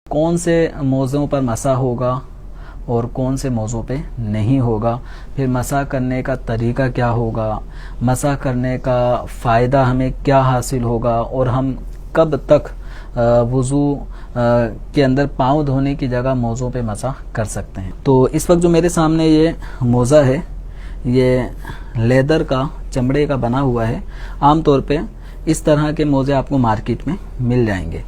کون سے موضوع پر مسح ہوگا اور کون سے موضوع پہ نہیں ہوگا، پھر مسح کرنے کا طریقہ کیا ہوگا، مسح کرنے کا فائدہ ہمیں کیا حاصل ہوگا، اور ہم کب تک وضو کے اندر پاؤں دھونے کی جگہ موضوع پہ مسح کر سکتے ہیں۔ تو اس وقت جو میرے سامنے یہ موزہ ہے، یہ لیدر کا، چمڑے کا بنا ہوا ہے۔ عام طور پہ اس طرح کے موزے آپ کو مارکیٹ میں مل جائیں گے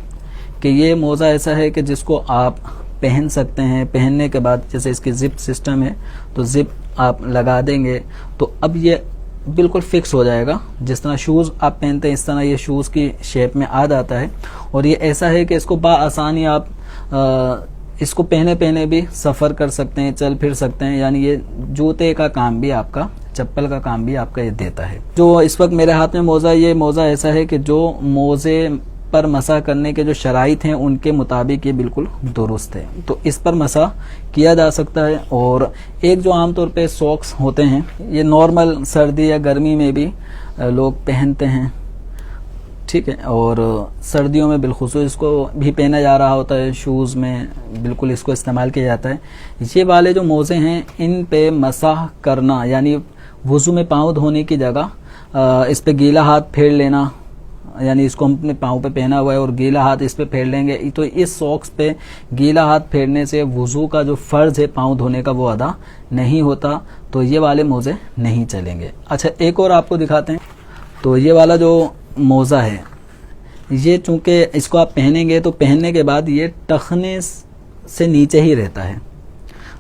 کہ یہ موزہ ایسا ہے کہ جس کو آپ پہن سکتے ہیں۔ پہننے کے بعد جیسے اس کی زپ سسٹم ہے تو زپ آپ لگا دیں گے تو اب یہ بالکل فکس ہو جائے گا، جس طرح شوز آپ پہنتے ہیں اس طرح یہ شوز کی شیپ میں آ جاتا ہے، اور یہ ایسا ہے کہ اس کو بآسانی آپ اس کو پہنے بھی سفر کر سکتے ہیں، چل پھر سکتے ہیں، یعنی یہ جوتے کا کام بھی آپ کا، چپل کا کام بھی آپ کا یہ دیتا ہے۔ جو اس وقت میرے ہاتھ میں موزہ، یہ موزہ ایسا ہے کہ جو موزے پر مسح کرنے کے جو شرائط ہیں ان کے مطابق یہ بالکل درست ہے، تو اس پر مسح کیا جا سکتا ہے۔ اور ایک جو عام طور پہ ساکس ہوتے ہیں، یہ نارمل سردی یا گرمی میں بھی لوگ پہنتے ہیں، ٹھیک ہے، اور سردیوں میں بالخصوص اس کو بھی پہنا جا رہا ہوتا ہے، شوز میں بالکل اس کو استعمال کیا جاتا ہے۔ یہ والے جو موزے ہیں ان پہ مسح کرنا یعنی وضو میں پاؤں دھونے کی جگہ اس پہ گیلا ہاتھ پھیر لینا، یعنی اس کو ہم اپنے پاؤں پہ پہنا ہوا ہے اور گیلا ہاتھ اس پہ پھیر لیں گے، تو اس ساکس پہ گیلا ہاتھ پھیرنے سے وضو کا جو فرض ہے پاؤں دھونے کا وہ ادا نہیں ہوتا، تو یہ والے موزے نہیں چلیں گے۔ اچھا ایک اور آپ کو دکھاتے ہیں۔ تو یہ والا جو موزہ ہے، یہ چونکہ اس کو آپ پہنیں گے تو پہننے کے بعد یہ ٹخنے سے نیچے ہی رہتا ہے،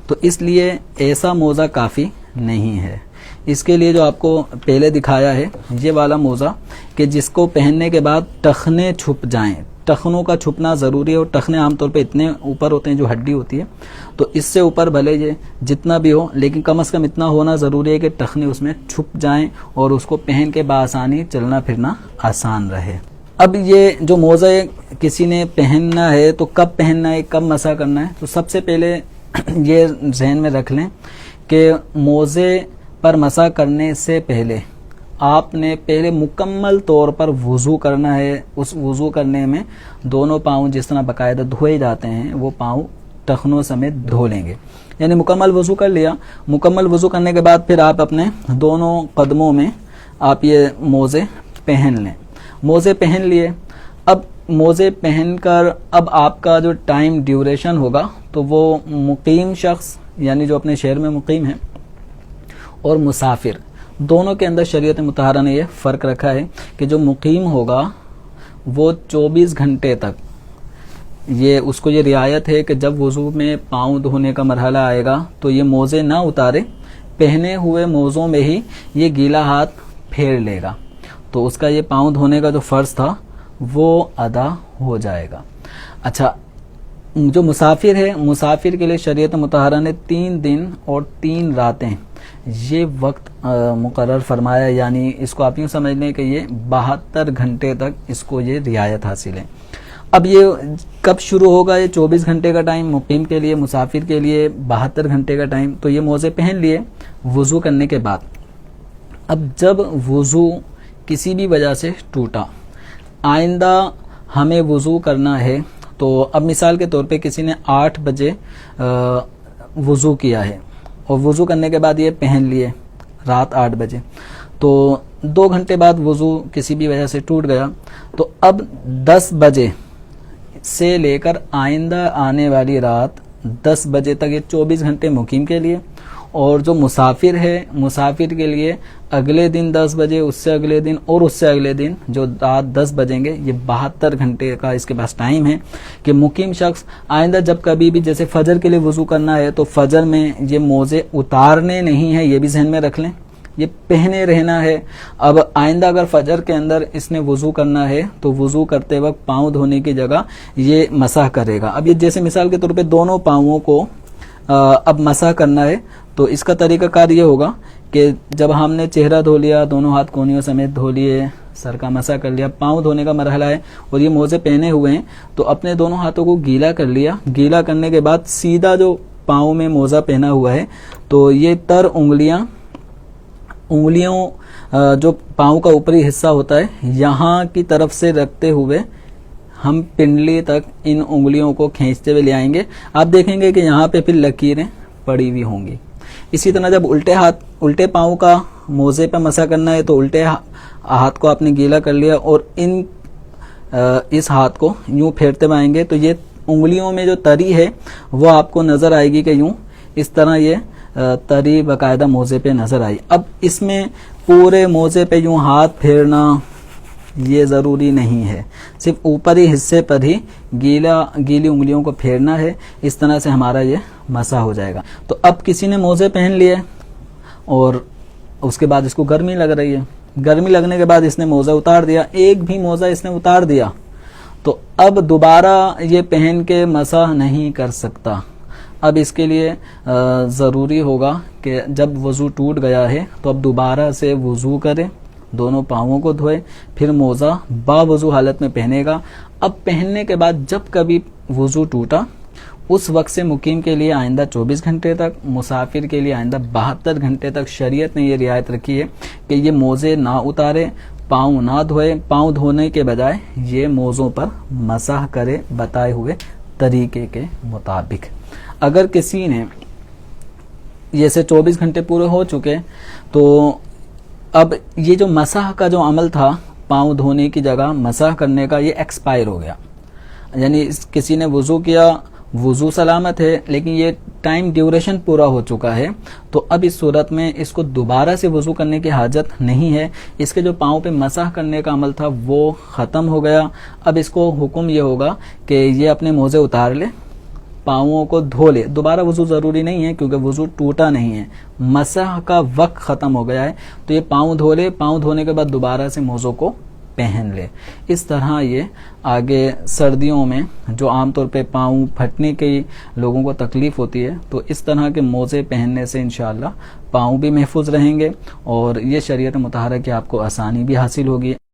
تو اس لیے ایسا موزہ کافی نہیں ہے۔ اس کے لیے جو آپ کو پہلے دکھایا ہے یہ والا موزہ کہ جس کو پہننے کے بعد ٹخنے چھپ جائیں، ٹخنوں کا چھپنا ضروری ہے، اور ٹخنے عام طور پہ اتنے اوپر ہوتے ہیں جو ہڈی ہوتی ہے، تو اس سے اوپر بھلے یہ جتنا بھی ہو لیکن کم از کم اتنا ہونا ضروری ہے کہ ٹخنے اس میں چھپ جائیں اور اس کو پہن کے بآسانی چلنا پھرنا آسان رہے۔ اب یہ جو موزہ کسی نے پہننا ہے تو کب پہننا ہے، کب مسح کرنا ہے، تو سب سے پہلے یہ ذہن میں رکھ لیں کہ موزے پر مسح کرنے سے پہلے آپ نے پہلے مکمل طور پر وضو کرنا ہے۔ اس وضو کرنے میں دونوں پاؤں جس طرح باقاعدہ دھوئے جاتے ہیں وہ پاؤں ٹخنوں سمیت دھو لیں گے، یعنی مکمل وضو کر لیا۔ مکمل وضو کرنے کے بعد پھر آپ اپنے دونوں قدموں میں آپ یہ موزے پہن لیں۔ موزے پہن لیے، اب موزے پہن کر اب آپ کا جو ٹائم ڈیوریشن ہوگا تو وہ مقیم شخص یعنی جو اپنے شہر میں مقیم ہے اور مسافر دونوں کے اندر شریعت مطہرہ نے یہ فرق رکھا ہے کہ جو مقیم ہوگا وہ 24 گھنٹے تک اس کو یہ رعایت ہے کہ جب وضو میں پاؤں دھونے کا مرحلہ آئے گا تو یہ موزے نہ اتارے، پہنے ہوئے موزوں میں ہی یہ گیلا ہاتھ پھیر لے گا، تو اس کا یہ پاؤں دھونے کا جو فرض تھا وہ ادا ہو جائے گا۔ اچھا جو مسافر ہے، مسافر کے لیے شریعت مطہرہ نے 3 دن اور 3 راتیں یہ وقت مقرر فرمایا، یعنی اس کو آپ یوں سمجھ لیں کہ یہ 72 گھنٹے تک اس کو یہ رعایت حاصل ہے۔ اب یہ کب شروع ہوگا، یہ 24 گھنٹے کا ٹائم مقیم کے لیے، مسافر کے لیے 72 گھنٹے کا ٹائم۔ تو یہ موزے پہن لیے وضو کرنے کے بعد، اب جب وضو کسی بھی وجہ سے ٹوٹا، آئندہ ہمیں وضو کرنا ہے، تو اب مثال کے طور پہ کسی نے 8 بجے وضو کیا ہے اور وضو کرنے کے بعد یہ پہن لیے رات 8 بجے، تو 2 گھنٹے بعد وضو کسی بھی وجہ سے ٹوٹ گیا، تو اب 10 بجے سے لے کر آئندہ آنے والی رات 10 بجے تک یہ 24 گھنٹے مقیم کے لیے، اور جو مسافر ہے مسافر کے لیے اگلے دن 10 بجے، اس سے اگلے دن اور اس سے اگلے دن جو رات 10 بجیں گے، یہ 72 گھنٹے کا اس کے پاس ٹائم ہے کہ مقیم شخص آئندہ جب کبھی بھی جیسے فجر کے لیے وضو کرنا ہے تو فجر میں یہ موزے اتارنے نہیں ہیں، یہ بھی ذہن میں رکھ لیں، یہ پہنے رہنا ہے۔ اب آئندہ اگر فجر کے اندر اس نے وضو کرنا ہے تو وضو کرتے وقت پاؤں دھونے کی جگہ یہ مسح کرے گا۔ اب یہ جیسے مثال کے طور پہ دونوں پاؤں کو اب مسح کرنا ہے، تو اس کا طریقہ کار یہ ہوگا کہ جب ہم نے چہرہ دھو لیا، دونوں ہاتھ کونیوں سمیت دھو لیے، سر کا مسح کر لیا، پاؤں دھونے کا مرحلہ ہے اور یہ موزے پہنے ہوئے ہیں، تو اپنے دونوں ہاتھوں کو گیلا کر لیا۔ گیلا کرنے کے بعد سیدھا جو پاؤں میں موزہ پہنا ہوا ہے تو یہ تر انگلیوں جو پاؤں کا اوپری حصہ ہوتا ہے یہاں کی طرف سے رکھتے ہوئے ہم پنڈلی تک ان انگلیوں کو کھینچتے ہوئے لے آئیں گے. آپ دیکھیں گے کہ یہاں پہ پھر لکیریں پڑی ہوئی ہوں گی. اسی طرح جب الٹے پاؤں کا موزے پہ مسح کرنا ہے تو الٹے ہاتھ کو آپ نے گیلا کر لیا اور اس ہاتھ کو یوں پھیرتے ہوئے آئیں گے تو یہ انگلیوں میں جو تری ہے وہ آپ کو نظر آئے گی کہ یوں اس طرح یہ تری باقاعدہ موزے پہ نظر آئی. اب اس میں پورے موزے پہ یوں ہاتھ پھیرنا یہ ضروری نہیں ہے, صرف اوپری حصے پر ہی گیلی انگلیوں کو پھیرنا ہے. اس طرح سے ہمارا یہ مسح ہو جائے گا. تو اب کسی نے موزے پہن لیے اور اس کے بعد اس کو گرمی لگ رہی ہے, گرمی لگنے کے بعد اس نے موزہ اتار دیا, ایک بھی موزہ اس نے اتار دیا تو اب دوبارہ یہ پہن کے مسح نہیں کر سکتا. اب اس کے لیے ضروری ہوگا کہ جب وضو ٹوٹ گیا ہے تو اب دوبارہ سے وضو کرے, دونوں پاؤں کو دھوئے, پھر موزہ باوضو حالت میں پہنے گا. اب پہننے کے بعد جب کبھی وضو ٹوٹا اس وقت سے مقیم کے لیے آئندہ 24 گھنٹے تک, مسافر کے لیے آئندہ 72 گھنٹے تک شریعت نے یہ رعایت رکھی ہے کہ یہ موزے نہ اتارے, پاؤں نہ دھوئے, پاؤں دھونے کے بجائے یہ موزوں پر مسح کرے بتائے ہوئے طریقے کے مطابق. اگر کسی نے جیسے 24 گھنٹے پورے ہو چکے تو اب یہ جو مسح کا جو عمل تھا پاؤں دھونے کی جگہ مسح کرنے کا یہ ایکسپائر ہو گیا. یعنی کسی نے وضو کیا, وضو سلامت ہے لیکن یہ ٹائم ڈیوریشن پورا ہو چکا ہے تو اب اس صورت میں اس کو دوبارہ سے وضو کرنے کی حاجت نہیں ہے. اس کے جو پاؤں پہ مسح کرنے کا عمل تھا وہ ختم ہو گیا. اب اس کو حکم یہ ہوگا کہ یہ اپنے موزے اتار لے, پاؤں کو دھو لے. دوبارہ وضو ضروری نہیں ہے کیونکہ وضو ٹوٹا نہیں ہے, مسح کا وقت ختم ہو گیا ہے تو یہ پاؤں دھو لے, پاؤں دھونے کے بعد دوبارہ سے موزوں کو پہن لے. اس طرح یہ آگے سردیوں میں جو عام طور پہ پاؤں پھٹنے کی لوگوں کو تکلیف ہوتی ہے تو اس طرح کے موزے پہننے سے انشاءاللہ پاؤں بھی محفوظ رہیں گے اور یہ شریعت مطہرہ کی آپ کو آسانی بھی حاصل ہوگی.